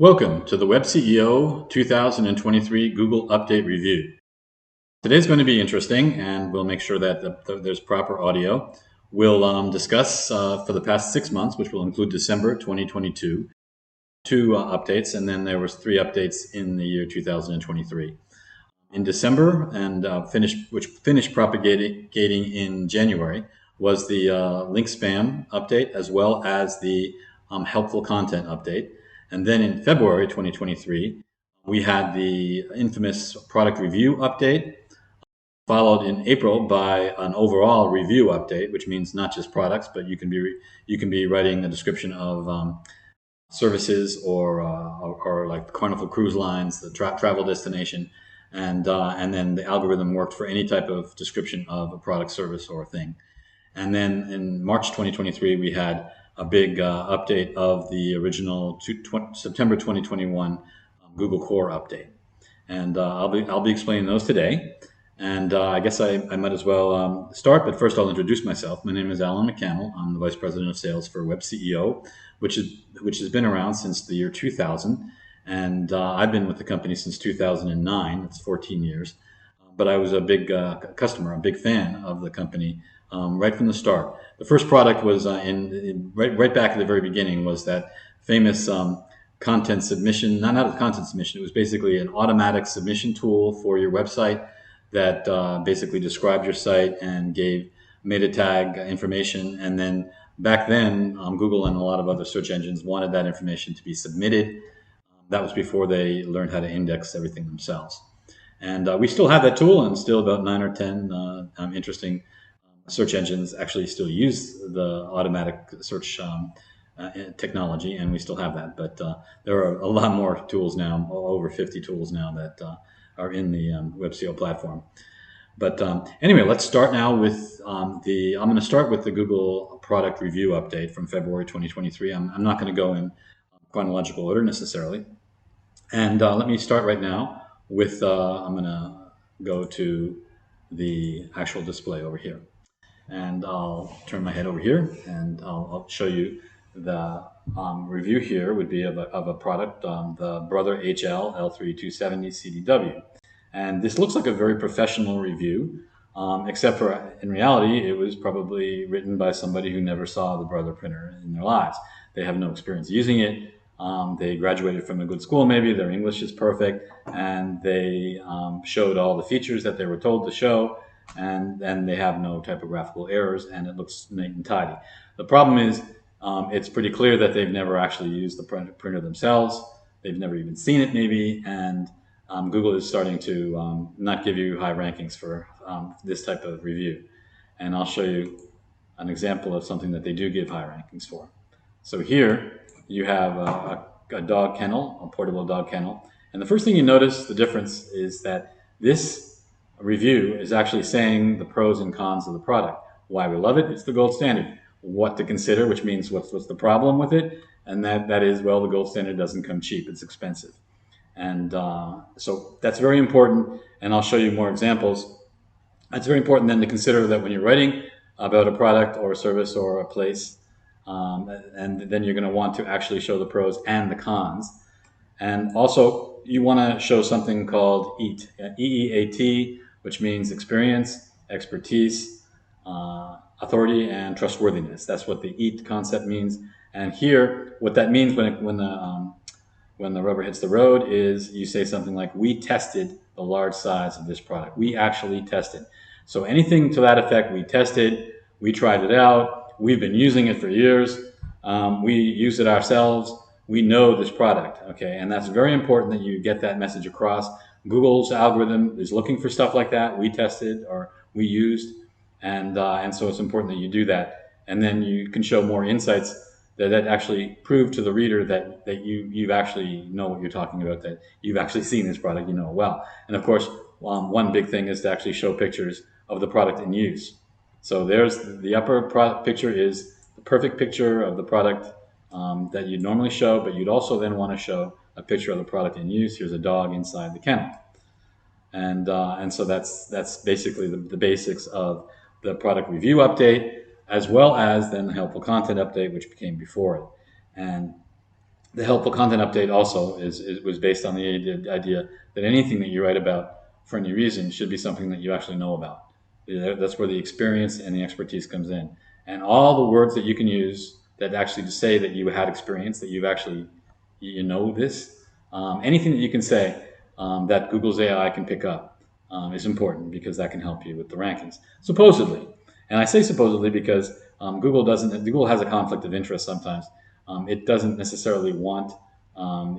Welcome to the WebCEO 2023 Google Update Review. Today's going to be interesting, and we'll make sure that there's proper audio. We'll discuss for the past 6 months, which will include December 2022, two updates, and then there was 3 updates in the year 2023. In December, and finished propagating in January, was the link spam update, as well as the helpful content update. And then in February 2023, we had the infamous product review update, followed in April by an overall review update, which means not just products, but you can be writing a description of services or like Carnival Cruise Lines, the travel destination, and then the algorithm worked for any type of description of a product, service, or thing. And then in March 2023, we had a big update of the original September 2021 Google Core update. And I'll be explaining those today. And I guess I might as well start, but first I'll introduce myself. My name is Alan McCannell. I'm the Vice President of Sales for WebCEO, which has been around since the year 2000. And I've been with the company since 2009. That's 14 years. But I was a big customer, a big fan of the company right from the start. The first product was right back at the very beginning was that famous content submission, not a content submission, it was basically an automatic submission tool for your website that basically described your site and gave meta tag information. And then back then, Google and a lot of other search engines wanted that information to be submitted. That was before they learned how to index everything themselves. And we still have that tool, and still about 9 or 10 interesting search engines actually still use the automatic search technology, and we still have that. But there are a lot more tools now, over 50 tools now that are in the WebCEO platform. But anyway, let's start now with I'm going to start with the Google product review update from February 2023. I'm not going to go in chronological order necessarily. And let me start right now with, I'm going to go to the actual display over here. And I'll turn my head over here, and I'll show you the review here would be of a product, the Brother HL L3270 CDW. And this looks like a very professional review, except for in reality, it was probably written by somebody who never saw the Brother printer in their lives. They have no experience using it. They graduated from a good school, maybe their English is perfect, and they showed all the features that they were told to show, and they have no typographical errors, and it looks neat and tidy. The problem is it's pretty clear that they've never actually used the printer themselves. They've never even seen it maybe, and Google is starting to not give you high rankings for this type of review. And I'll show you an example of something that they do give high rankings for. So here you have a dog kennel, a portable dog kennel. And the first thing you notice, the difference, is that this review is actually saying the pros and cons of the product. Why we love it, it's the gold standard. What to consider, which means what's the problem with it, and that is, well, the gold standard doesn't come cheap, it's expensive. And so that's very important, and I'll show you more examples. It's very important then to consider that when you're writing about a product or a service or a place, and then you're going to want to actually show the pros and the cons. And also, you want to show something called EAT, E-E-A-T, which means experience, expertise, authority, and trustworthiness. That's what the EAT concept means. And here, what that means when the rubber hits the road is you say something like, we tested the large size of this product. We actually tested. So anything to that effect, we tested, we tried it out, we've been using it for years, we use it ourselves, we know this product, okay? And that's very important that you get that message across. Google's algorithm is looking for stuff like that. We tested or we used, and so it's important that you do that. And then you can show more insights that actually prove to the reader that you actually know what you're talking about, that you've actually seen this product, you know it well. And of course, one big thing is to actually show pictures of the product in use. So there's the upper picture is the perfect picture of the product that you'd normally show, but you'd also then want to show a picture of the product in use. Here's a dog inside the kennel. And so that's basically the basics of the product review update, as well as then the helpful content update, which came before it. And The helpful content update also was based on the idea that anything that you write about for any reason should be something that you actually know about. That's where the experience and the expertise comes in. And all the words that you can use that actually to say that you had experience, that you've actually, you know this, anything that you can say that Google's AI can pick up is important because that can help you with the rankings, supposedly. And I say supposedly because Google has a conflict of interest sometimes. It doesn't necessarily want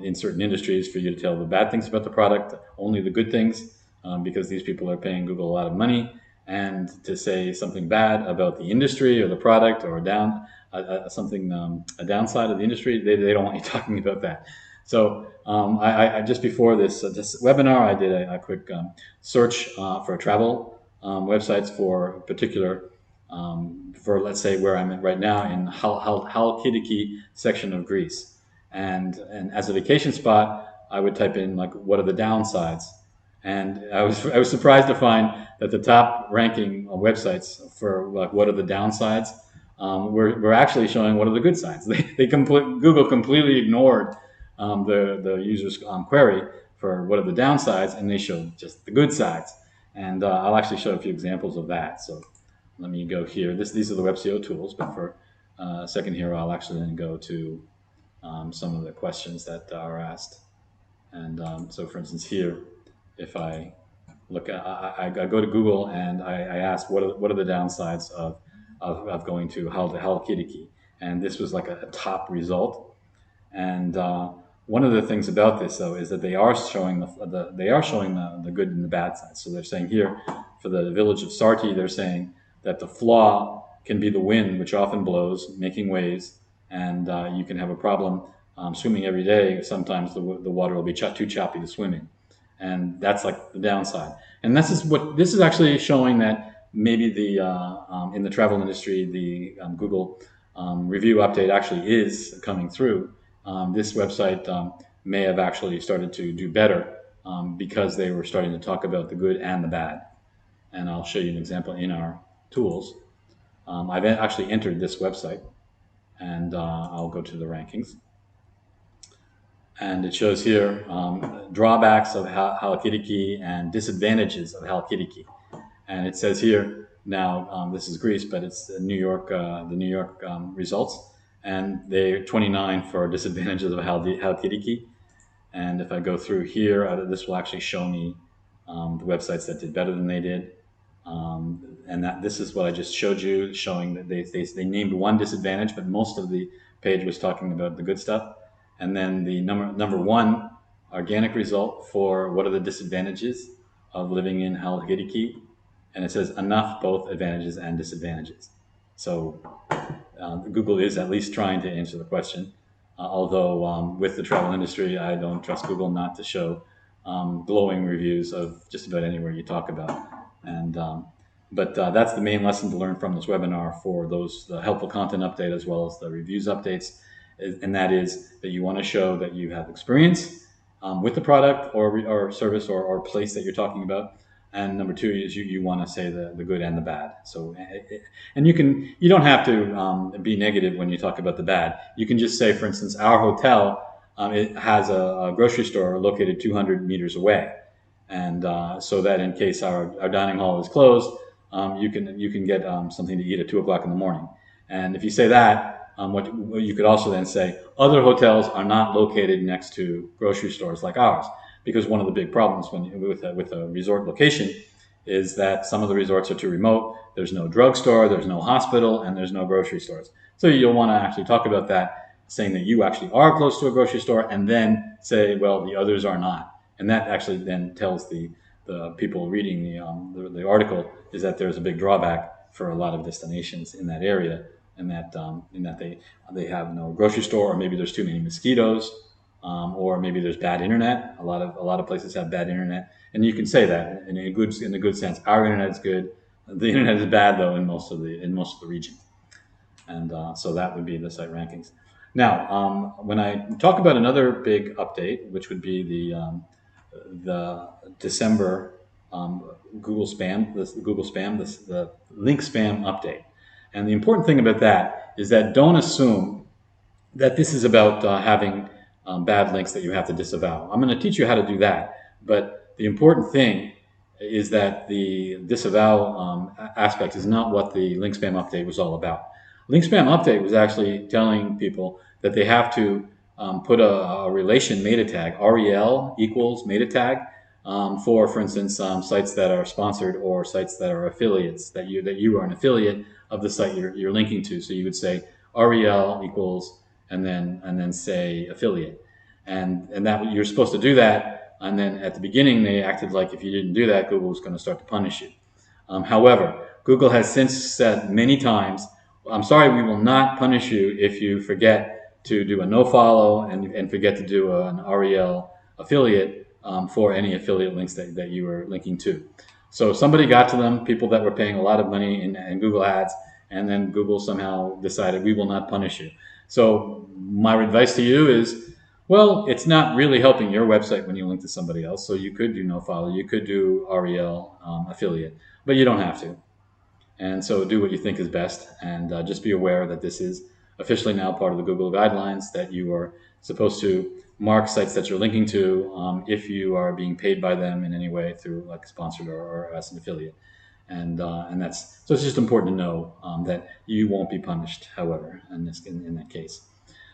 in certain industries for you to tell the bad things about the product, only the good things, because these people are paying Google a lot of money. And to say something bad about the industry or the product or a downside of the industry, they don't want you talking about that. So I just before this webinar, I did a quick search for travel websites for particular for let's say where I'm at right now in Halkidiki section of Greece, and as a vacation spot, I would type in like what are the downsides, and I was surprised to find that the top ranking websites for like what are the downsides were actually showing what are the good sides. Google completely ignored the user's query for what are the downsides, and they showed just the good sides. And I'll actually show a few examples of that. So let me go here. These are the WebCEO tools, but for a second here, I'll actually then go to some of the questions that are asked. And so, for instance, here, if I look at, I go to Google and I ask what are the downsides of going to Halkidiki, and this was like a top result. And one of the things about this, though, is that they are showing the good and the bad sides. So they're saying here, for the village of Sarti, they're saying that the flaw can be the wind, which often blows, making waves, and you can have a problem swimming every day. Sometimes the water will be too choppy to swim in, and that's like the downside. And this is actually showing that maybe the in the travel industry, the Google review update actually is coming through. This website may have actually started to do better because they were starting to talk about the good and the bad. And I'll show you an example in our tools. I've actually entered this website, and I'll go to the rankings. And it shows here drawbacks of Halkidiki and disadvantages of Halkidiki. And it says here, now this is Greece, but it's the New York results. And they're 29 for disadvantages of Halkidiki. And if I go through here, this will actually show me the websites that did better than they did. And this is what I just showed you, showing that they named one disadvantage, but most of the page was talking about the good stuff. And then the number one organic result for what are the disadvantages of living in Halkidiki, and it says enough both advantages and disadvantages. So Google is at least trying to answer the question. Although with the travel industry, I don't trust Google not to show glowing reviews of just about anywhere you talk about. And but that's the main lesson to learn from this webinar for the helpful content update as well as the reviews updates. And that is that you want to show that you have experience with the product or service or place that you're talking about. And number two is you want to say the good and the bad. So, and you don't have to be negative when you talk about the bad. You can just say, for instance, our hotel it has a grocery store located 200 meters away, and so that in case our dining hall is closed, you can get something to eat at 2 o'clock in the morning. And if you say that, what you could also then say, other hotels are not located next to grocery stores like ours. Because one of the big problems with a resort location is that some of the resorts are too remote. There's no drugstore, there's no hospital, and there's no grocery stores. So you'll want to actually talk about that, saying that you actually are close to a grocery store, and then say, well, the others are not. And that actually then tells the people reading the article is that there's a big drawback for a lot of destinations in that area, and that they have no grocery store, or maybe there's too many mosquitoes. Or maybe there's bad internet. A lot of places have bad internet, and you can say that in a good sense. Our internet is good. The internet is bad though in most of the region, and so that would be the site rankings. Now, when I talk about another big update, which would be the December Google spam, the link spam update, and the important thing about that is that don't assume that this is about having bad links that you have to disavow. I'm going to teach you how to do that, but the important thing is that the disavow aspect is not what the link spam update was all about. Link spam update was actually telling people that they have to put a relation meta tag, rel equals meta tag, for instance, sites that are sponsored or sites that are affiliates, that you are an affiliate of the site you're linking to. So you would say rel equals and then say affiliate, and that you're supposed to do that. And then at the beginning, they acted like if you didn't do that, Google was going to start to punish you. However, Google has since said many times, I'm sorry, we will not punish you if you forget to do a no-follow and forget to do an REL affiliate for any affiliate links that you were linking to. So somebody got to them, people that were paying a lot of money in Google Ads, and then Google somehow decided we will not punish you. So my advice to you is, well, it's not really helping your website when you link to somebody else. So you could do no-follow, you could do REL affiliate, but you don't have to. And so do what you think is best, and just be aware that this is officially now part of the Google guidelines, that you are supposed to mark sites that you're linking to if you are being paid by them in any way through like sponsored or as an affiliate. And that's so it's just important to know that you won't be punished, however, in that case.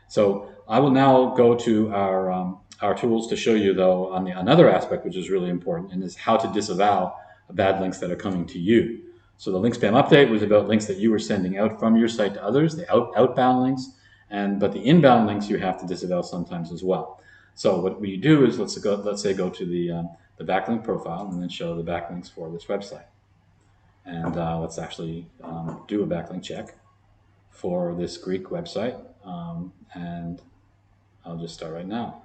So I will now go to our tools to show you, though, on another aspect which is really important, and is how to disavow bad links that are coming to you. So the link spam update was about links that you were sending out from your site to others, the outbound links, but the inbound links you have to disavow sometimes as well. So what we do is let's say go to the backlink profile and then show the backlinks for this website. And let's actually do a backlink check for this Greek website, and I'll just start right now.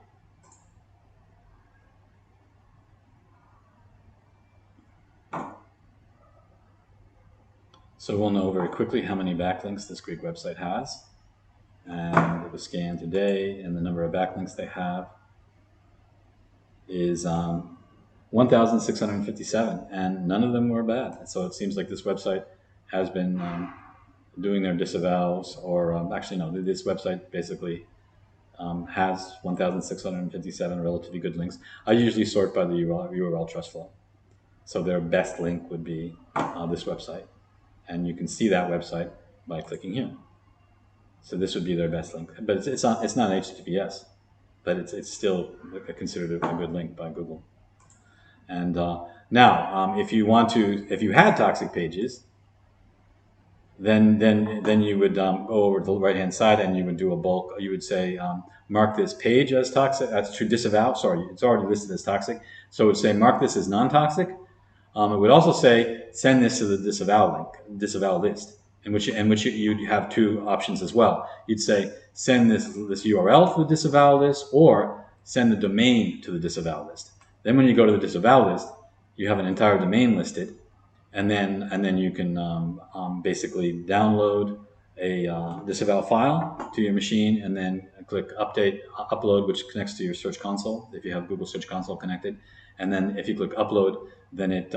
So we'll know very quickly how many backlinks this Greek website has. And it was scanned today, and the number of backlinks they have is 1,657, and none of them were bad. So it seems like this website has been doing their disavows, or actually no, this website basically has 1,657 relatively good links. I usually sort by the URL trust flow. So their best link would be this website. And you can see that website by clicking here. So this would be their best link, but it's not HTTPS, but it's still considered a good link by Google. And now, if you had toxic pages, then you would go over to the right hand side and you would do a bulk. You would say mark this page as toxic, to disavow. Sorry, it's already listed as toxic, so it would say mark this as non-toxic. It would also say send this to the disavow list, in which you'd have two options as well. You'd say send this URL to the disavow list, or send the domain to the disavow list. Then when you go to the disavow list, you have an entire domain listed, and then you can basically download a disavow file to your machine, and then click upload, which connects to your Search Console if you have Google Search Console connected. And then if you click upload, then it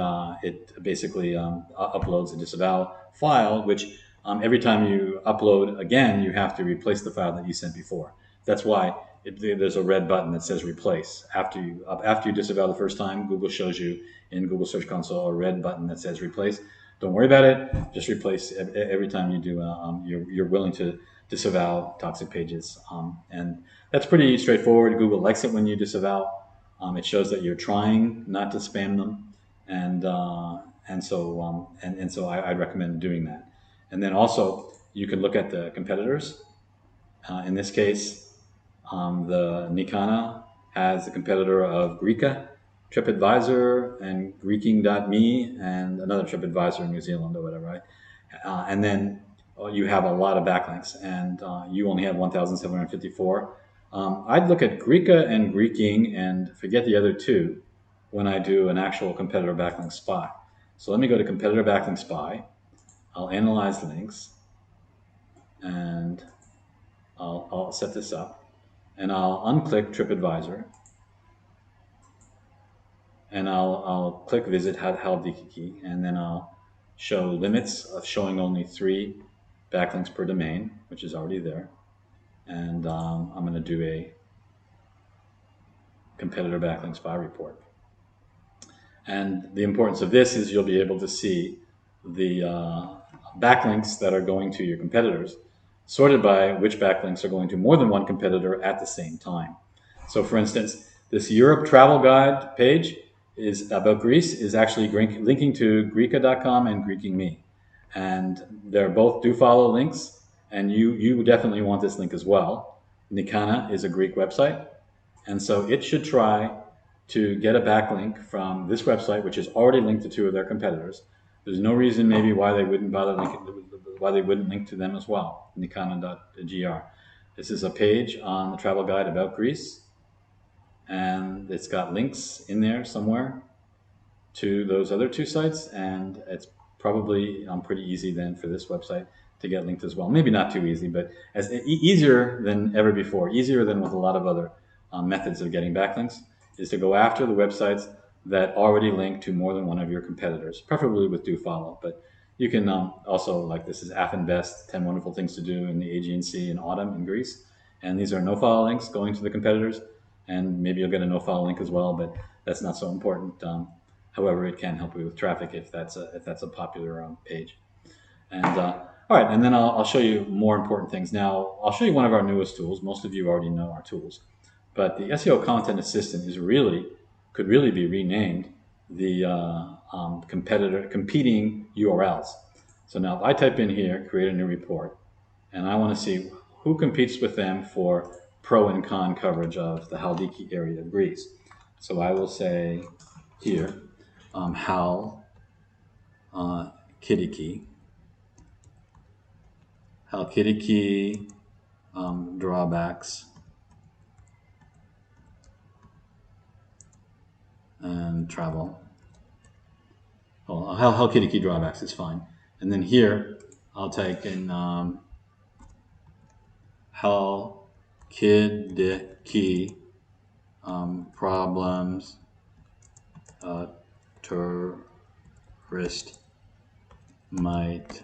basically uploads a disavow file, which every time you upload again, you have to replace the file that you sent before. That's why there's a red button that says replace. After you disavow the first time, Google shows you in Google Search Console a red button that says replace. Don't worry about it. Just replace every time you do. You're willing to disavow toxic pages, and that's pretty straightforward. Google likes it when you disavow. It shows that you're trying not to spam them, and so I'd recommend doing that. And then also you can look at the competitors. In this case, the Nikana has the competitor of Greeka, TripAdvisor, and Greeking.me, and another TripAdvisor in New Zealand or whatever, right? And then you have a lot of backlinks, and you only have 1,754. I'd look at Greeka and Greeking and forget the other two when I do an actual competitor backlink spy. So let me go to competitor backlink spy. I'll analyze links, and I'll set this up, and I'll unclick TripAdvisor, and I'll click visit Haldikiki, and then I'll show limits of showing only 3 backlinks per domain, which is already there. And I'm going to do a competitor backlinks by report. And the importance of this is you'll be able to see the backlinks that are going to your competitors, sorted by which backlinks are going to more than one competitor at the same time. So for instance, this Europe travel guide page is about Greece is actually linking to Greeka.com and Greeking.me. And they're both do follow links, and you definitely want this link as well. Nikana is a Greek website, and so it should try to get a backlink from this website, which is already linked to two of their competitors. There's no reason maybe why they wouldn't link to them as well. Nikana.gr. This is a page on the travel guide about Greece, and it's got links in there somewhere to those other two sites, and it's probably pretty easy then for this website to get linked as well. Maybe not too easy, but as easier than ever before, easier than with a lot of other methods of getting backlinks, is to go after the websites that already link to more than one of your competitors, preferably with do follow. But you can also, like this is Affinvest, 10 Wonderful Things to Do in the Aegean Sea in autumn in Greece. And these are no follow links going to the competitors, and maybe you'll get a no follow link as well, but that's not so important. However, it can help you with traffic if that's a popular page. And all right, and then I'll show you more important things. Now, I'll show you one of our newest tools. Most of you already know our tools, but the SEO Content Assistant could really be renamed the competing URLs. So now, if I type in here, create a new report, and I want to see who competes with them for pro and con coverage of the Haldiki area of Greece. So I will say here, Halkidiki drawbacks and travel. Well, Halkidiki drawbacks is fine. And then here, I'll type in Halkidiki problems tourist might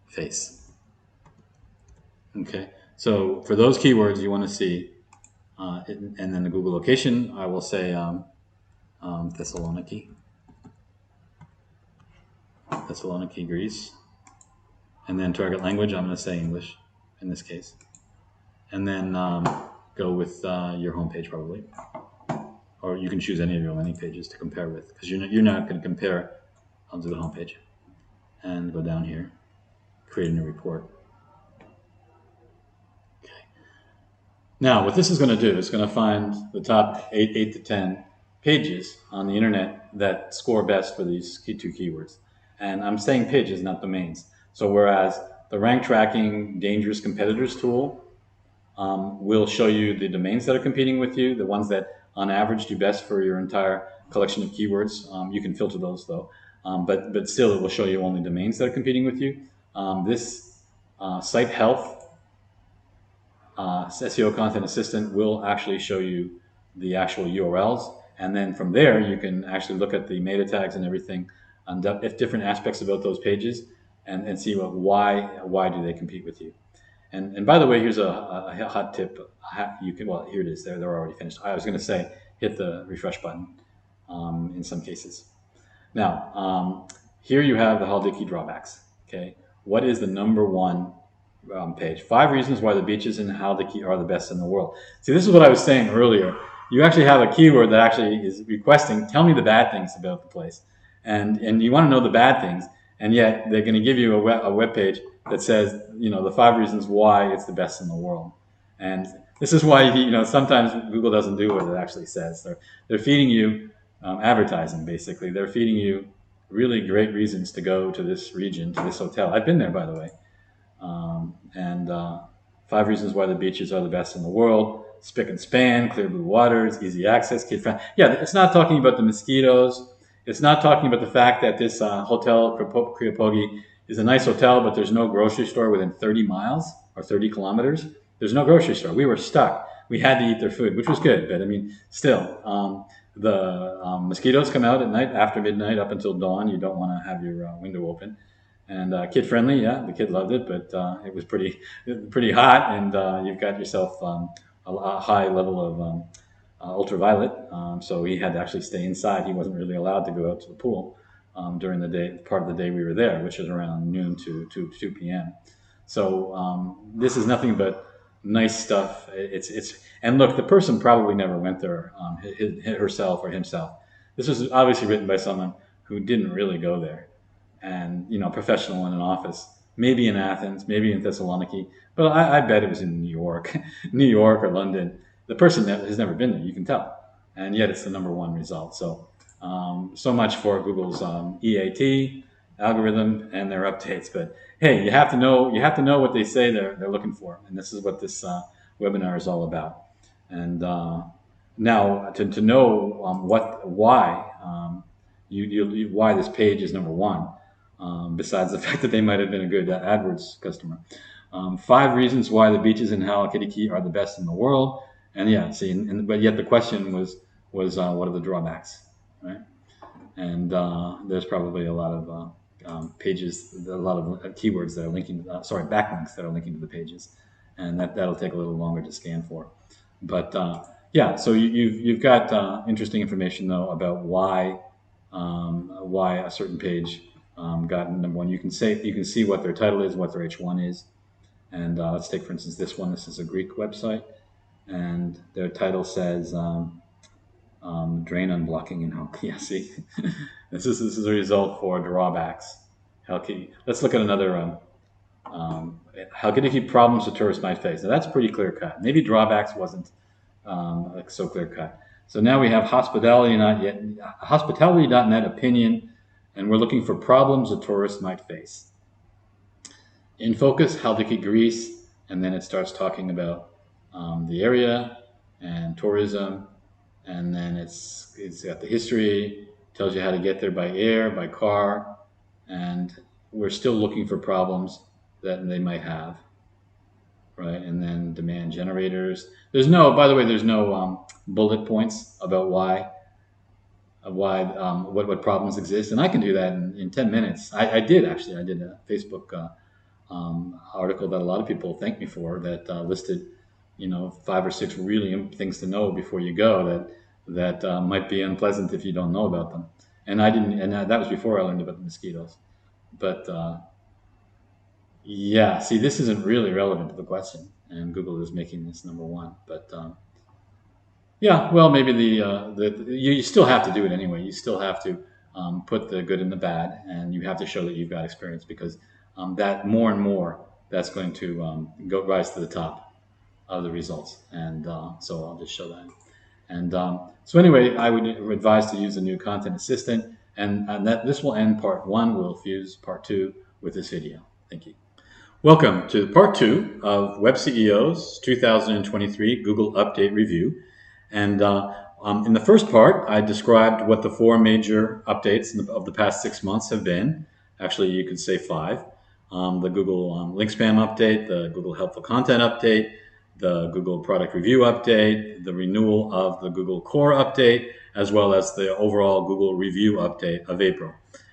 face. Okay, so for those keywords you want to see, and then the Google location, I will say Thessaloniki, Greece. And then target language, I'm going to say English in this case. And then go with your homepage probably. Or you can choose any of your landing pages to compare with, because you're not going to compare onto the homepage. And go down here, create a new report. Okay. Now, what this is going to do is going to find the top 8 to 10 pages on the internet that score best for these two keywords. And I'm saying pages, not domains. So whereas the rank tracking dangerous competitors tool will show you the domains that are competing with you, the ones that on average do best for your entire collection of keywords. You can filter those though, but still it will show you only domains that are competing with you. This site health SEO Content Assistant will actually show you the actual URLs, and then from there you can actually look at the meta tags and everything, and different aspects about those pages, and see why do they compete with you. And by the way, here's a hot tip. You can, well, here it is. They're already finished. I was going to say hit the refresh button in some cases. Now, here you have the Haldiki drawbacks. Okay, what is the number one page? 5 reasons why the beaches in Haldiki are the best in the world. See, this is what I was saying earlier. You actually have a keyword that actually is requesting, tell me the bad things about the place. And you want to know the bad things, and yet they're going to give you a web page that says, the 5 reasons why it's the best in the world. And this is why, sometimes Google doesn't do what it actually says. They're feeding you advertising, basically. They're feeding you really great reasons to go to this region, to this hotel. I've been there, by the way. 5 reasons why the beaches are the best in the world. Spick and span, clear blue waters, easy access, kid-friendly. Yeah, it's not talking about the mosquitoes. It's not talking about the fact that this hotel, Kriapogi, is a nice hotel, but there's no grocery store within 30 miles or 30 kilometers. There's no grocery store. We were stuck. We had to eat their food, which was good. But I mean, still, the mosquitoes come out at night after midnight up until dawn. You don't want to have your window open. And kid friendly, yeah, the kid loved it, but it was pretty hot, and you've got yourself a high level ultraviolet, so he had to actually stay inside. He wasn't really allowed to go out to the pool during the day, part of the day we were there, which was around noon to 2 p.m. So this is nothing but nice stuff. It's and look, the person probably never went there herself or himself. This was obviously written by someone who didn't really go there, and professional in an office, maybe in Athens, maybe in Thessaloniki, but I bet it was in New York, New York or London. The person that has never been there, you can tell, and yet it's the number one result. So so much for Google's EAT algorithm and their updates. But hey, you have to know what they say they're looking for, and this is what this webinar is all about. And now to know why this page is number one, besides the fact that they might have been a good AdWords customer. 5 reasons why the beaches in Halkidiki are the best in the world. And yeah, see, but yet the question was what are the drawbacks, right? And there's probably a lot of pages, a lot of keywords that are linking, backlinks that are linking to the pages, and that'll take a little longer to scan for. But yeah, so you've got interesting information though about why a certain page got number one. You can see what their title is, what their H1 is, and let's take for instance this one. This is a Greek website, and their title says drain unblocking in Helki. Yeah, see, this is a result for drawbacks. Helki. Let's look at another Halkidiki problems a tourist might face. Now that's pretty clear cut. Maybe drawbacks wasn't so clear cut. So now we have hospitality.net opinion, and we're looking for problems a tourist might face. In focus, Halkidiki, Greece, and then it starts talking about the area and tourism, and then it's got the history, tells you how to get there by air, by car, and we're still looking for problems that they might have, right? And then demand generators. By the way, there's no bullet points about what problems exist, and I can do that in 10 minutes. I did a Facebook article that a lot of people thank me for that listed 5 or 6 really things to know before you go that might be unpleasant if you don't know about them. And I didn't, and that was before I learned about the mosquitoes. But yeah, see, this isn't really relevant to the question, and Google is making this number one. But yeah, well, maybe you still have to do it anyway. You still have to put the good and the bad, and you have to show that you've got experience, because that more and more that's going to rise to the top of the results. And so I'll just show that. And so anyway, I would advise to use the new content assistant, and that this will end part 1. We'll fuse part 2 with this video. Thank you. Welcome to part 2 of WebCEO's 2023 Google Update Review. And in the first part, I described what the 4 major updates of the past 6 months have been. Actually, you could say 5. The Google link spam update, the Google helpful content update, the Google product review update, the renewal of the Google core update, as well as the overall Google review update of April.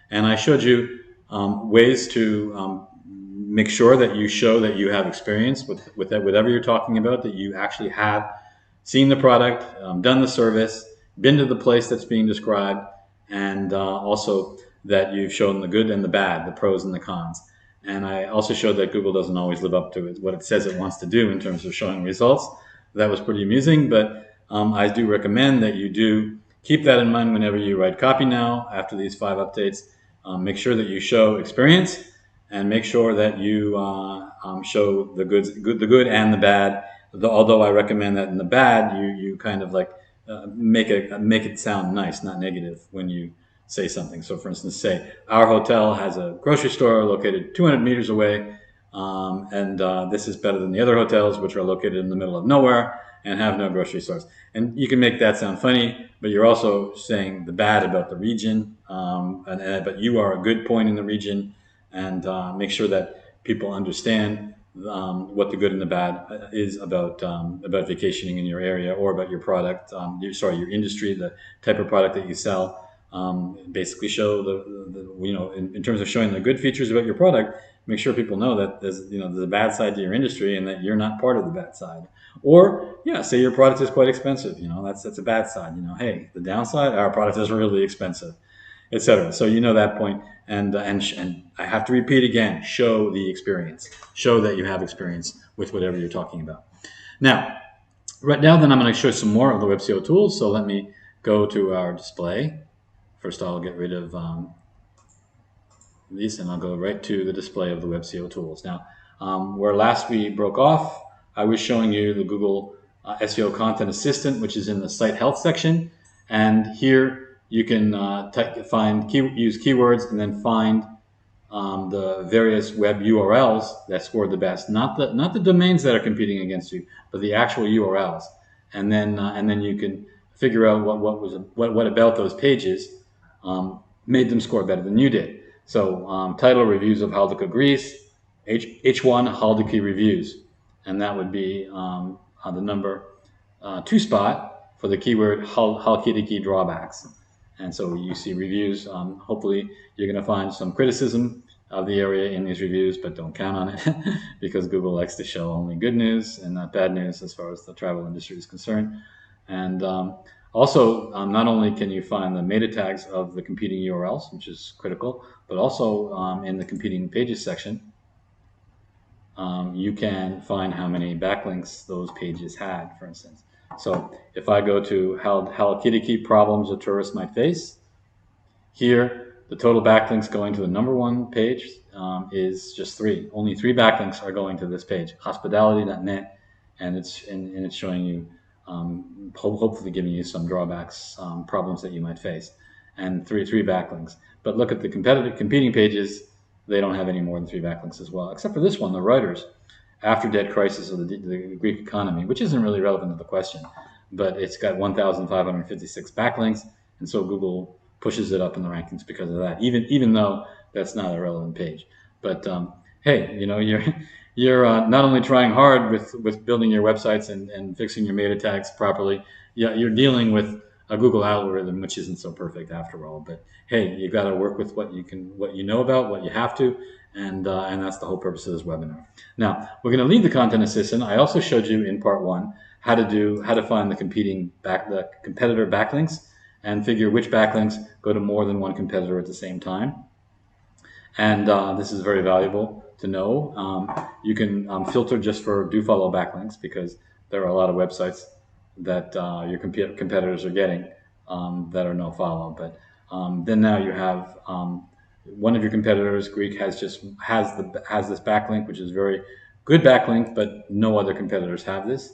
And I showed you ways to make sure that you show that you have experience with whatever you're talking about, that you actually have seen the product, done the service, been to the place that's being described, and also that you've shown the good and the bad, the pros and the cons. And I also showed that Google doesn't always live up to what it says it wants to do in terms of showing results. That was pretty amusing, but I do recommend that you do keep that in mind whenever you write copy now after these 5 updates. Make sure that you show experience, and make sure that you show the good and the bad. Although I recommend that in the bad, you kind of like make it sound nice, not negative, when you say something. So for instance, say our hotel has a grocery store located 200 meters away, and this is better than the other hotels, which are located in the middle of nowhere and have no grocery stores. And you can make that sound funny, but you're also saying the bad about the region, but you are a good point in the region, and make sure that people understand what the good and the bad is about vacationing in your area, or about your product, your industry, the type of product that you sell. Basically show in terms of showing the good features about your product, make sure people know that there's a bad side to your industry and that you're not part of the bad side. Or yeah, say your product is quite expensive. That's a bad side. Hey, the downside, our product is really expensive, etc. So that point, and I have to repeat again: show the experience, show that you have experience with whatever you're talking about. Now, right now, then I'm going to show some more of the WebCEO tools. So let me go to our display. First, I'll get rid of these, and I'll go right to the display of the WebCEO tools. Now, where last we broke off, I was showing you the Google SEO Content Assistant, which is in the Site Health section, and here you can use keywords and then find the various web URLs that scored the best, not the domains that are competing against you, but the actual URLs, and then you can figure out what about those pages made them score better than you did. So title: reviews of Haldika Greece, H1 Haldiki reviews, and that would be on the number 2 spot for the keyword Halkidiki drawbacks. And so you see reviews. Hopefully you're going to find some criticism of the area in these reviews, but don't count on it because Google likes to show only good news and not bad news as far as the travel industry is concerned. And also, not only can you find the meta tags of the competing URLs, which is critical, but also in the competing pages section, you can find how many backlinks those pages had, for instance. So if I go to Halkidiki problems a tourist might face, here the total backlinks going to the number 1 page is just 3. Only 3 backlinks are going to this page, hospitality.net, and it's showing you, hopefully giving you some drawbacks, problems that you might face, and three backlinks. But look at the competing pages; they don't have any more than 3 backlinks as well, except for this one, the Reuters after debt crisis of the Greek economy, which isn't really relevant to the question, but it's got 1,556 backlinks, and so Google pushes it up in the rankings because of that, even though that's not a relevant page. But hey, you're not only trying hard with building your websites and fixing your meta tags properly, you're dealing with a Google algorithm which isn't so perfect after all. But hey, you got to work with what you know about, what you have to, and that's the whole purpose of this webinar. Now we're going to leave the Content Assistant. I also showed you in part 1 how to find the competitor backlinks and figure which backlinks go to more than one competitor at the same time. And this is very valuable to know. You can filter just for do follow backlinks because there are a lot of websites that your competitors are getting that are no follow. But then now you have one of your competitors, Greek, has this backlink, which is very good backlink, but no other competitors have this.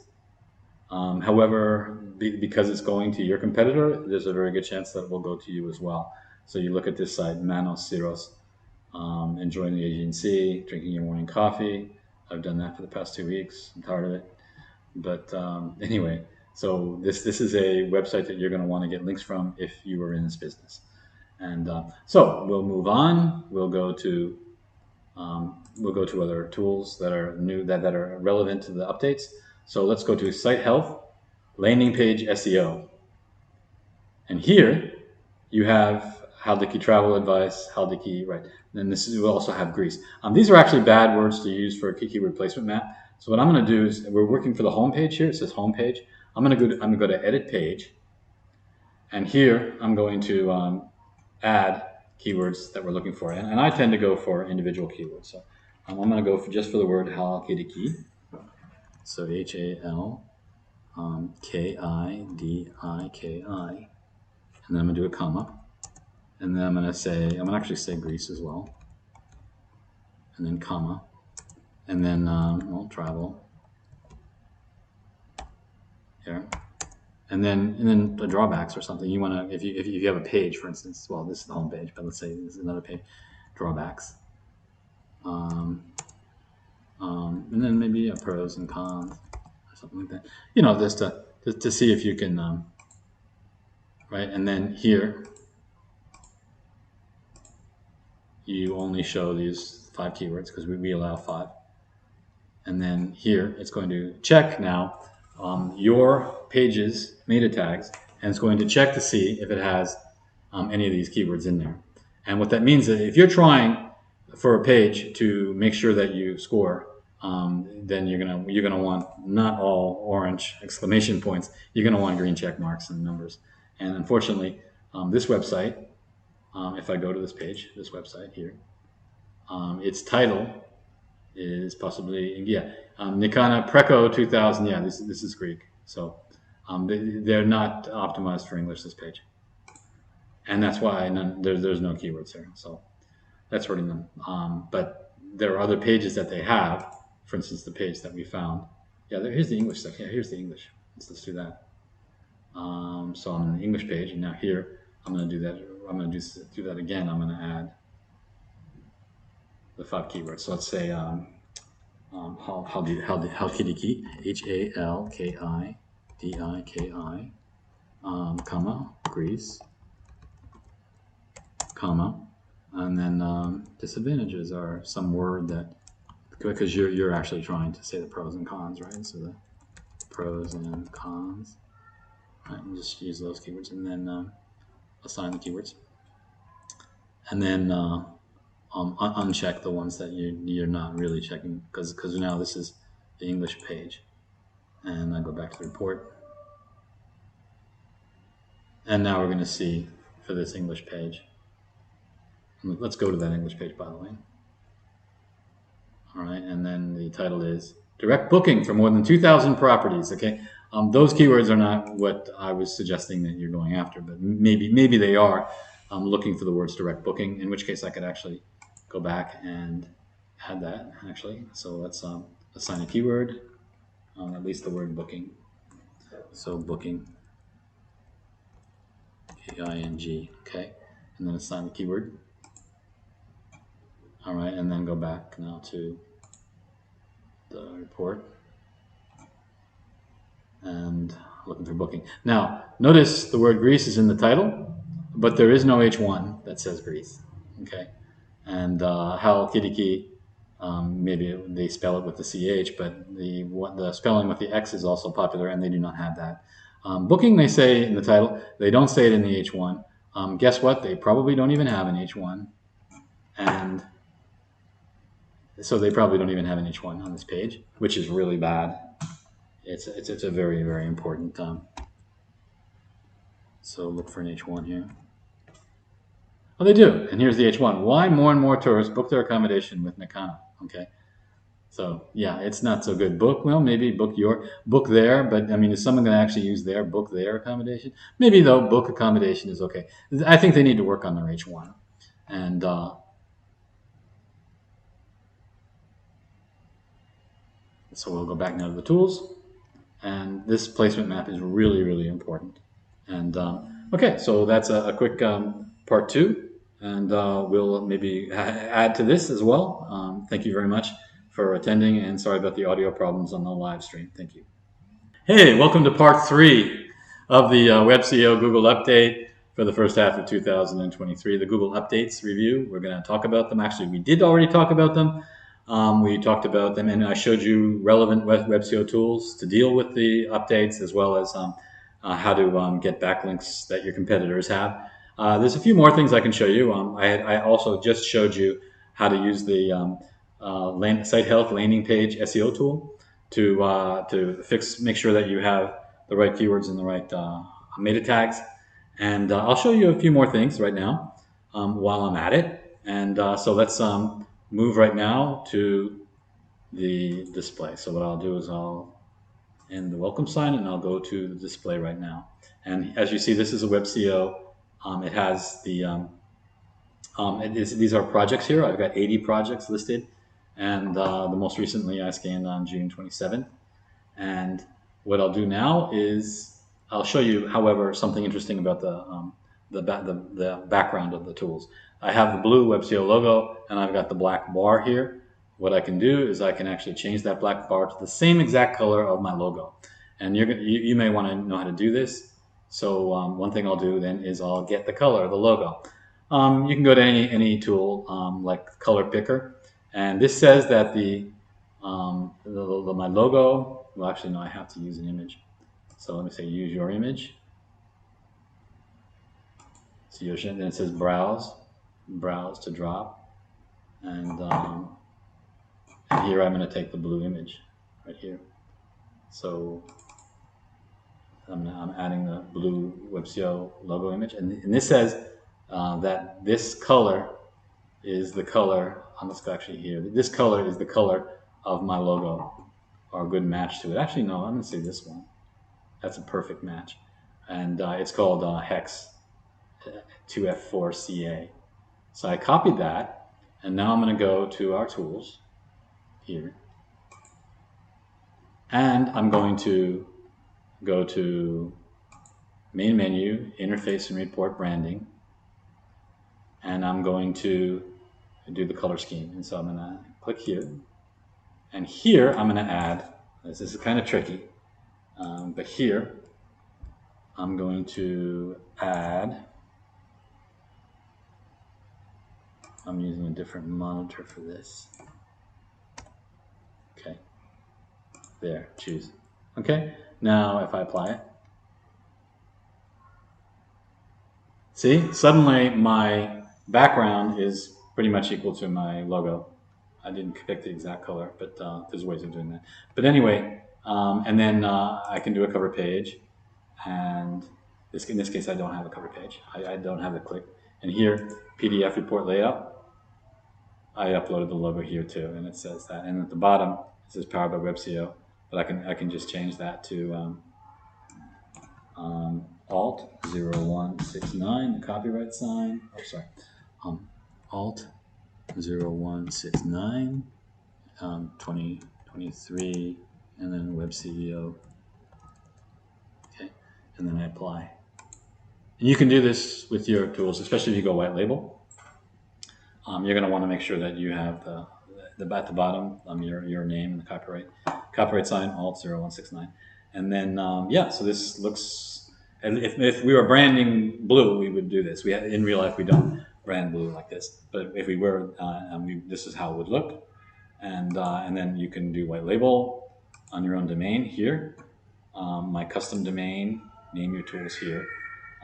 However, because it's going to your competitor, there's a very good chance that it will go to you as well. So you look at this site, Manos Syros, enjoying the Aegean Sea, drinking your morning coffee. I've done that for the past 2 weeks. I'm tired of it. But anyway, so this is a website that you're going to want to get links from if you are in this business. And so we'll move on. We'll go to other tools that are new that are relevant to the updates. So let's go to Site Health, Landing Page SEO. And here you have Haldiki Travel Advice, Haldiki, right? And we'll also have Greece. These are actually bad words to use for a keyword placement map. So what I'm going to do is, we're working for the home page here. It says home page. I'm going to go to Edit Page. And here I'm going to add keywords that we're looking for. And I tend to go for individual keywords. So I'm going to go just for the word Halkidiki. So Halkidiki, and then I'm going to do a comma, and then I'm going to actually say Greece as well, and then comma, and then travel here, and then the drawbacks or something. You want to, if you have a page, for instance, well, this is the home page, but let's say this is another page, drawbacks, and then maybe a pros and cons or something like that. Just to see if you can, right? And then here you only show these 5 keywords because we allow 5. And then here it's going to check now your page's meta tags, and it's going to check to see if it has any of these keywords in there. And what that means is if you're trying for a page to make sure that you score, then you're gonna want not all orange exclamation points. You're gonna want green check marks and numbers. And unfortunately, this website, if I go to this page, this website here, its title is possibly, yeah, Nikana Preco 2000. Yeah, this is Greek, so they're not optimized for English, this page, and that's why there's no keywords here. So that's hurting them. But there are other pages that they have. For instance, the page that we found. Yeah, here's the English stuff. Yeah, here's the English. Let's do that. So I'm on the English page, and now here I'm going to do that. I'm going to do that again. I'm going to add the 5 keywords. So let's say Halkidiki, HALKIDIKI, comma, Greece, comma, and then disadvantages are some word that, because you're actually trying to say the pros and cons, right? So the pros and cons, right? And just use those keywords, and then assign the keywords, and then uncheck the ones that you're not really checking, because now this is the English page, and I go back to the report, and now we're going to see for this English page. Let's go to that English page, by the way. All right, and then the title is Direct Booking for More Than 2,000 Properties. Okay, those keywords are not what I was suggesting that you're going after, but maybe they are. Looking for the words direct booking, in which case I could actually go back and add that, actually. So let's assign a keyword, at least the word booking. So booking, K-I-N-G, okay, and then assign the keyword. All right, and then go back now to the report and looking for booking. Now, notice the word Greece is in the title, but there is no H1 that says Greece, okay? And Halkidiki, maybe they spell it with the CH, but the spelling with the X is also popular, and they do not have that. Booking, they say in the title, they don't say it in the H1. Guess what? They probably don't even have an H1, and so they probably don't even have an H1 on this page, which is really bad. It's a very, very important. So look for an H1 here. Oh, they do, and here's the H1. Why more and more tourists book their accommodation with Nikana? Okay, so yeah, it's not so good. Well, maybe book there, but I mean, is someone going to actually use book their accommodation? Maybe though, book accommodation is okay. I think they need to work on their H1, and so we'll go back now to the tools, and this placement map is really, really important. And okay, so that's a quick part 2, and we'll maybe add to this as well. Thank you very much for attending, and sorry about the audio problems on the live stream. Thank you. Hey, welcome to part 3 of the WebCEO Google update for the first half of 2023, the Google Updates review. We're going to talk about them. Actually, we did already talk about them. We talked about them, and I showed you relevant WebCEO tools to deal with the updates, as well as how to get backlinks that your competitors have. There's a few more things I can show you. I also just showed you how to use the Site Health landing page SEO tool to make sure that you have the right keywords and the right meta tags. And I'll show you a few more things right now while I'm at it. And so let's move right now to the display. So what I'll do is I'll end the welcome sign, and I'll go to the display right now. And as you see, this is a WebCEO. It has the these are projects here. I've got 80 projects listed, and the most recently I scanned on June 27th. And what I'll do now is I'll show you, however, something interesting about the background of the tools. I have the blue WebCEO logo, and I've got the black bar here. What I can do is I can actually change that black bar to the same exact color of my logo. And you may want to know how to do this. So one thing I'll do then is I'll get the color of the logo. You can go to any tool like Color Picker, and this says that my logo. Well, actually, no, I have to use an image. So let me say use your image. So then it says browse to drop, and here I'm going to take the blue image right here. So I'm adding the blue WebCEO logo image, and this says that this color is the color. Let's go actually here. This color is the color of my logo, or a good match to it. Actually, no, I'm going to say this one. That's a perfect match, and it's called Hex 2F4CA. So I copied that, and now I'm going to go to our tools here, and I'm going to go to main menu, interface and report branding, and I'm going to do the color scheme. And so I'm going to click here, and here I'm going to add, this is kind of tricky, but here I'm going to add, I'm using a different monitor for this. Okay, there, choose. Okay, now if I apply it, see, suddenly my background is pretty much equal to my logo. I didn't pick the exact color, but there's ways of doing that. But anyway, and then I can do a cover page, and in this case I don't have a cover page. I don't have the click. And here, PDF report layout, I uploaded the logo here too, and it says that. And at the bottom, it says Powered by WebCEO, but I can just change that to Alt 0169, the copyright sign. Oh, sorry, Alt 0169, 2023, and then WebCEO. Okay, and then I apply. And you can do this with your tools, especially if you go white label. You're going to want to make sure that you have at the bottom your name and the copyright sign, Alt 0169, and then yeah. So this looks. If we were branding blue, we would do this. In real life we don't brand blue like this, but if we were, this is how it would look. And then you can do white label on your own domain here. My custom domain, name your tools here.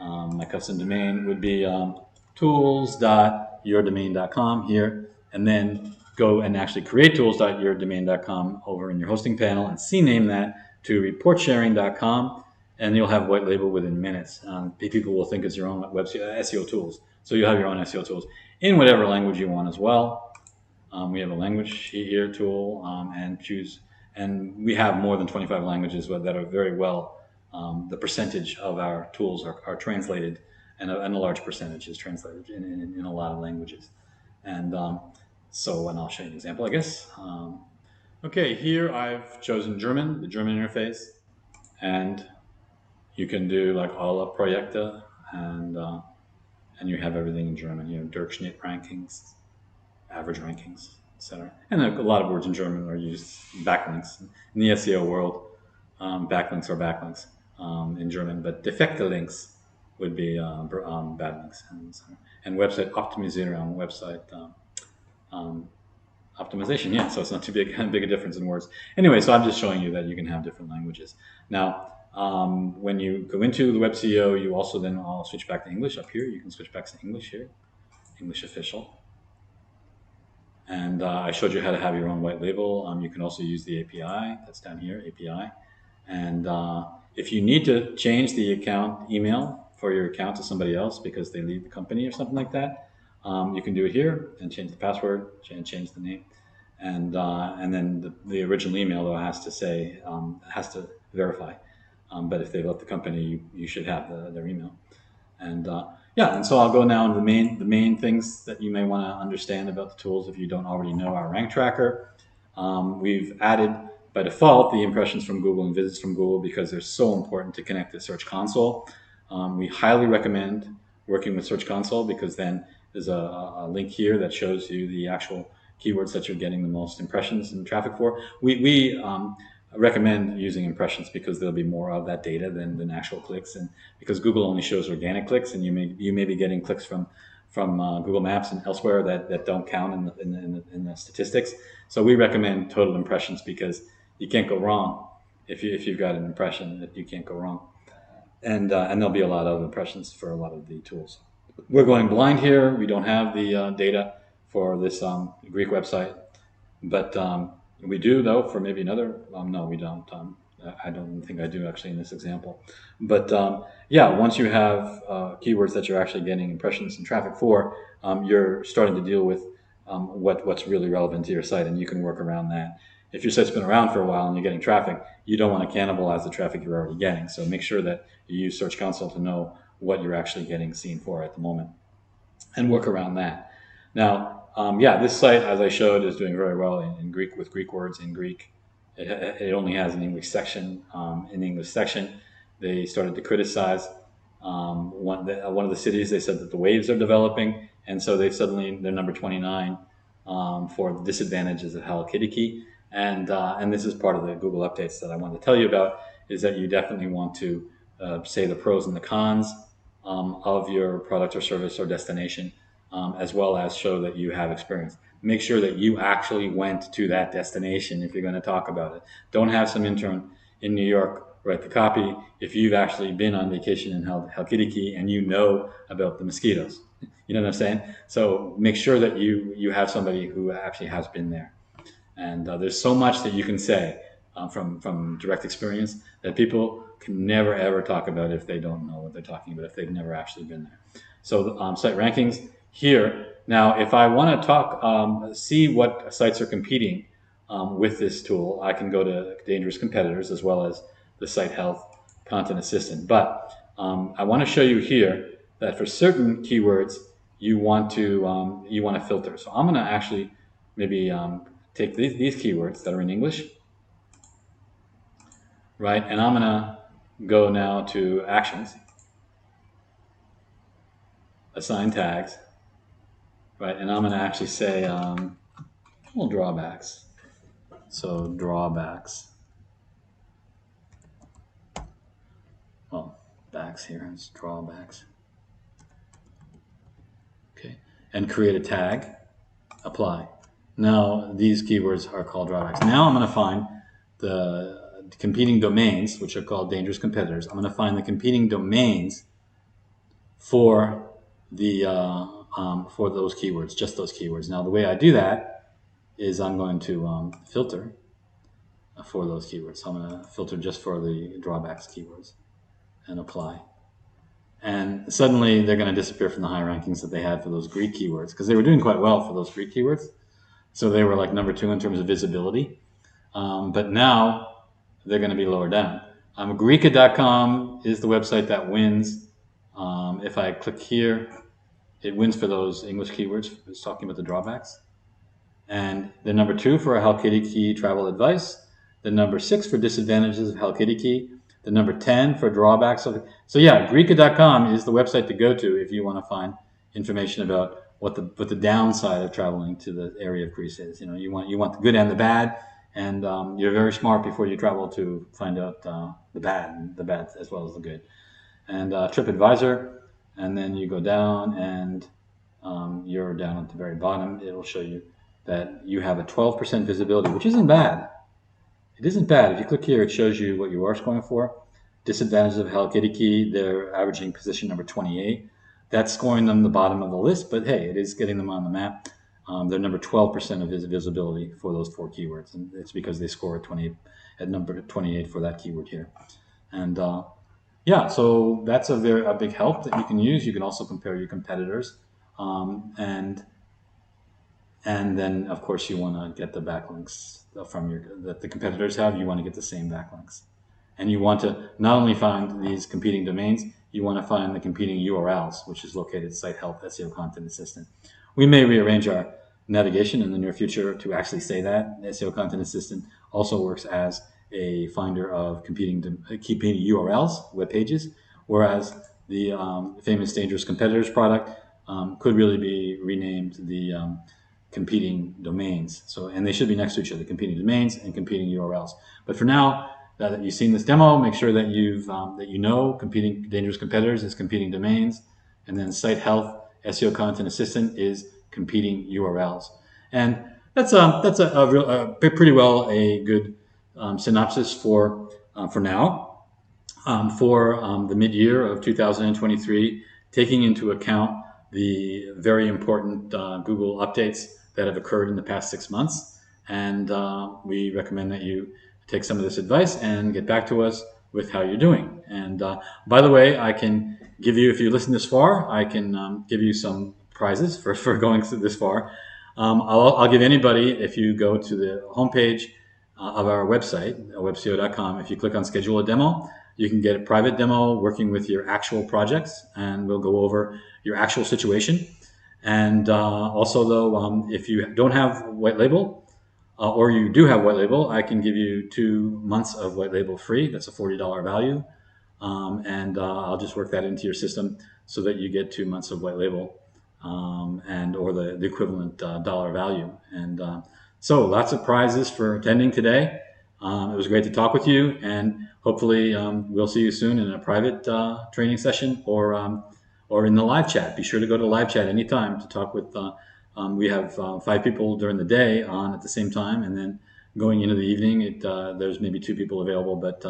My custom domain would be tools.yourdomain.com here, and then go and actually create tools.yourdomain.com over in your hosting panel and CNAME that to reportsharing.com, and you'll have white label within minutes. People will think it's your own SEO tools. So you'll have your own SEO tools in whatever language you want as well. We have a language here tool, and choose, and we have more than 25 languages that are very well. The percentage of our tools are translated, and a large percentage is translated in a lot of languages. And so, and I'll show you an example, I guess. Okay, here I've chosen German, the German interface, and you can do like alle Projekte, and you have everything in German. You know, Durchschnitt rankings, average rankings, etc. And a lot of words in German are used. Backlinks in the SEO world, backlinks are backlinks in German, but defekte links would be bad links. And website Optimierung, website optimization. Yeah, so it's not too big a difference in words. Anyway, so I'm just showing you that you can have different languages. Now, when you go into the WebCEO, you also then I'll switch back to English up here. You can switch back to English here, English official. And I showed you how to have your own white label. You can also use the API that's down here, API. And if you need to change the account email for your account to somebody else because they leave the company or something like that, you can do it here and change the password and change the name. And then the original email though has to say, has to verify. But if they left the company, you should have their email. And yeah, and so I'll go now into the main things that you may want to understand about the tools if you don't already know our rank tracker. We've added by default the impressions from Google and visits from Google because they're so important to connect to Search Console. We highly recommend working with Search Console because then there's a link here that shows you the actual keywords that you're getting the most impressions and traffic for. We recommend using impressions because there'll be more of that data than actual clicks, and because Google only shows organic clicks, and you may be getting clicks from Google Maps and elsewhere that don't count in the statistics. So we recommend total impressions because you can't go wrong if you've got an impression. That you can't go wrong, and there'll be a lot of impressions for a lot of the tools. We're going blind here. We don't have the data for this Greek website. But we do, though, for maybe another. No, we don't. I don't think I do actually in this example. But yeah, once you have keywords that you're actually getting impressions and traffic for, you're starting to deal with what's really relevant to your site, and you can work around that. If your site's been around for a while and you're getting traffic, you don't want to cannibalize the traffic you're already getting. So make sure that you use Search Console to know what you're actually getting seen for at the moment, and work around that. Now, yeah, this site, as I showed, is doing very well in Greek with Greek words in Greek. It only has an English section. In the English section, they started to criticize one of the cities. They said that the waves are developing, and so they're number 29 for the disadvantages of Hello Kitty key. And this is part of the Google updates that I wanted to tell you about, is that you definitely want to say the pros and the cons of your product or service or destination, as well as show that you have experience. Make sure that you actually went to that destination if you're going to talk about it. Don't have some intern in New York write the copy if you've actually been on vacation in Helkidiki and you know about the mosquitoes. You know what I'm saying? So make sure that you have somebody who actually has been there. And there's so much that you can say from direct experience that people can never ever talk about if they don't know what they're talking about, if they've never actually been there. So site rankings here. Now, if I want to talk, see what sites are competing with this tool, I can go to dangerous competitors as well as the Site Health Content Assistant. But I want to show you here that for certain keywords, you want to filter. So I'm going to actually maybe take these keywords that are in English, right? And I'm going to go now to Actions, Assign Tags, right? And I'm going to actually say, well, drawbacks. So drawbacks. Well, backs here, it's drawbacks. Okay, and create a tag, apply. Now these keywords are called drawbacks. Now I'm going to find the competing domains, which are called dangerous competitors. I'm going to find the competing domains for the for those keywords, just those keywords. Now the way I do that is I'm going to filter for those keywords. So I'm going to filter just for the drawbacks keywords and apply. And suddenly they're going to disappear from the high rankings that they had for those Greek keywords, because they were doing quite well for those Greek keywords. So they were like number 2 in terms of visibility. But now they're going to be lower down. Greeka.com is the website that wins. If I click here, it wins for those English keywords. It's talking about the drawbacks. And they're number 2 for a Helkidiki travel advice. The number 6 for disadvantages of Helkidiki. The number 10 for drawbacks. So yeah, Greeka.com is the website to go to if you want to find information about what the downside of traveling to the area of Greece is. You know, you want the good and the bad, and you're very smart before you travel to find out the bad as well as the good. And TripAdvisor, and then you go down, and you're down at the very bottom. It'll show you that you have a 12% visibility, which isn't bad. It isn't bad. If you click here, it shows you what you are scoring for. Disadvantages of Helkidiki, they're averaging position number 28. That's scoring them the bottom of the list, but hey, it is getting them on the map. They're number 12% of visibility for those 4 keywords, and it's because they score at number 28 for that keyword here. And yeah, so that's a big help that you can use. You can also compare your competitors, and then of course you want to get the backlinks that the competitors have. You want to get the same backlinks, and you want to not only find these competing domains, you want to find the competing URLs, which is located at Site Health SEO Content Assistant. We may rearrange our navigation in the near future to actually say that. SEO Content Assistant also works as a finder of competing URLs, web pages, whereas the famous Dangerous Competitors product could really be renamed the competing domains. So, and they should be next to each other, competing domains and competing URLs. But for now, that you've seen this demo, make sure that you know competing dangerous competitors is competing domains, and then Site Health SEO Content Assistant is competing URLs. And that's pretty well a good synopsis for now, for the mid-year of 2023, taking into account the very important Google updates that have occurred in the past 6 months. And we recommend that you take some of this advice and get back to us with how you're doing. And by the way, I can give you, if you listen this far, I can give you some prizes for going this far. I'll give anybody, if you go to the homepage of our website, webceo.com, if you click on schedule a demo, you can get a private demo working with your actual projects, and we'll go over your actual situation. And also, though, if you don't have white label, or you do have white label, I can give you 2 months of white label free. That's a $40 value. And I'll just work that into your system so that you get 2 months of white label, and or the equivalent dollar value. And so lots of prizes for attending today. It was great to talk with you, and hopefully we'll see you soon in a private training session, or in the live chat. Be sure to go to live chat anytime to talk with. We have 5 people during the day on at the same time, and then going into the evening, there's maybe 2 people available, but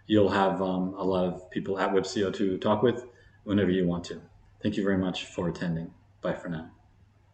you'll have a lot of people at WebCEO to talk with whenever you want to. Thank you very much for attending. Bye for now.